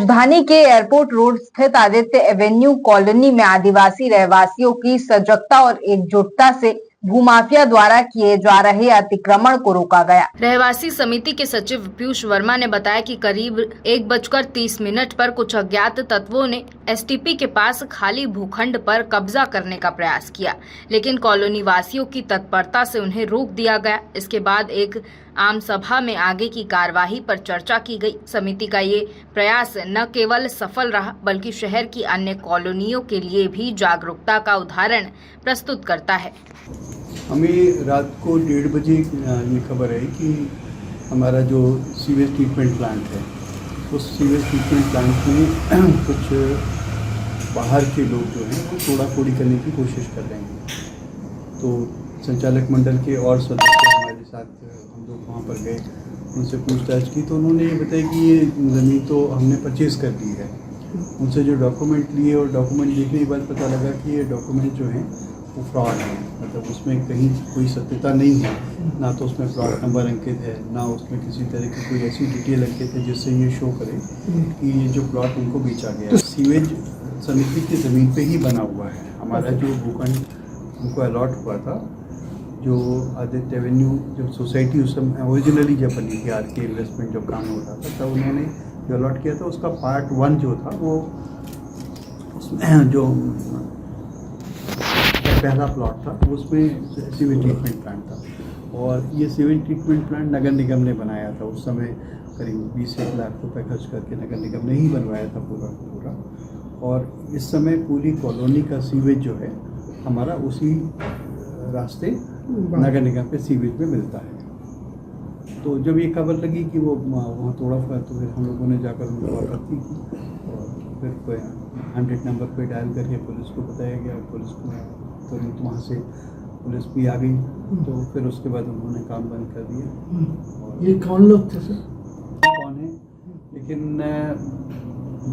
राजधानी के airport road स्थित आदित्य एवेन्यू कॉलोनी में आदिवासी रहवासियों की सजगता और एकजुटता से भूमाफिया द्वारा किए जा रहे अतिक्रमण को रोका गया। रहवासी समिति के सचिव पीयूष वर्मा ने बताया कि करीब 1:30 पर कुछ अज्ञात तत्वों ने एसटीपी के पास खाली भूखंड पर कब्जा करने का प्रयास किया, लेकिन कॉलोनी वासियों की तत्परता से उन्हें रोक दिया गया। इसके बाद एक आम सभा में आगे की कार्यवाही पर चर्चा की गई। समिति का ये प्रयास न केवल सफल रहा बल्कि शहर की अन्य कॉलोनियों के लिए भी जागरूकता का उदाहरण प्रस्तुत करता है। हमें रात को 1:30 बजे ये खबर है कि हमारा जो सीवेज ट्रीटमेंट प्लांट है, उस सीवेज ट्रीटमेंट प्लांट में कुछ बाहर के लोग जो हैं वो तोड़ाफोड़ी करने की कोशिश कर रहे हैं। तो संचालक मंडल के और सदस्य हमारे साथ हम लोग वहाँ पर गए, उनसे पूछताछ की तो उन्होंने ये बताया कि ये ज़मीन तो हमने परचेज़ कर दी है। उनसे जो डॉक्यूमेंट लिए और डॉक्यूमेंट देखने के बाद पता लगा कि ये डॉक्यूमेंट जो हैं वो फ्रॉड है, मतलब उसमें कहीं कोई सत्यता नहीं है, ना तो उसमें प्लॉट नंबर अंकित है, ना उसमें किसी तरह की कोई ऐसी डिटेल अंकित है जिससे ये शो करे कि ये जो प्लॉट उनको बेचा गया। सीवेज समिति की ज़मीन पे ही बना हुआ है। हमारा जो भूखंड उनको अलॉट हुआ था, जो आदित्य एवेन्यू जो सोसाइटी उस समय ओरिजिनली जब बनी थी, आर के इन्वेस्टमेंट जब काम हो रहा था तब उन्होंने जो अलॉट किया था उसका पार्ट 1 जो था वो उसमें जो पहला प्लॉट था उसमें सीवेज ट्रीटमेंट प्लांट था और ये सीवेज ट्रीटमेंट प्लांट नगर निगम ने बनाया था। उस समय करीब 20 लाख रुपए खर्च करके नगर निगम ने ही बनवाया था पूरा। और इस समय पूरी कॉलोनी का सीवेज जो है हमारा उसी रास्ते नगर निगम के सीवेज में मिलता है। तो जब ये खबर लगी कि वो वहाँ तोड़ा हुआ तो फिर हम लोगों ने जाकर उनको आपत्ति की और फिर 100 नंबर पे डायल करके पुलिस को बताया गया। पुलिस को तुरंत वहाँ से पुलिस भी आ गई, तो फिर उसके बाद उन्होंने काम बंद कर दिया। और ये कौन लोग थे सर? कौन है, लेकिन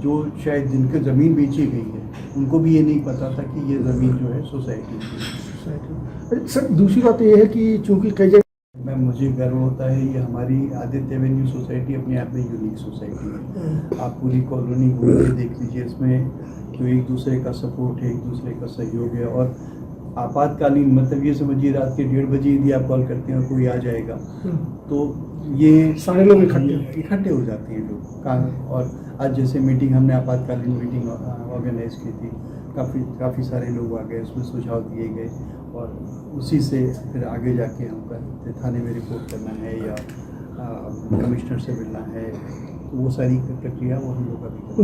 जो शायद जिनकी ज़मीन बेची गई है उनको भी ये नहीं पता था कि ये ज़मीन जो है सोसाइटी की। सर दूसरी बात ये है कि चूँकि कई जगह मुझे गर्व होता है, ये हमारी आदित्य एवेन्यू सोसाइटी अपने आप में यूनिक सोसाइटी है। आप पूरी कॉलोनी घूम के देख लीजिए, इसमें जो एक दूसरे का सपोर्ट है, एक दूसरे का सहयोग है। और आपातकालीन मतलब ये समझिए रात के 1:30 बजे यदि आप कॉल करते हैं कोई आ जाएगा तो ये सारे लोग इकट्ठे हो जाते हैं लोग। और आज जैसे मीटिंग हमने आपातकालीन मीटिंग ऑर्गेनाइज की थी, काफ़ी सारे लोग आ गए, उसमें सुझाव दिए गए और उसी से फिर आगे जाके हमको थाने में रिपोर्ट करना है या कमिश्नर से मिलना है, तो वो सारी प्रक्रिया वो हम लोग अभी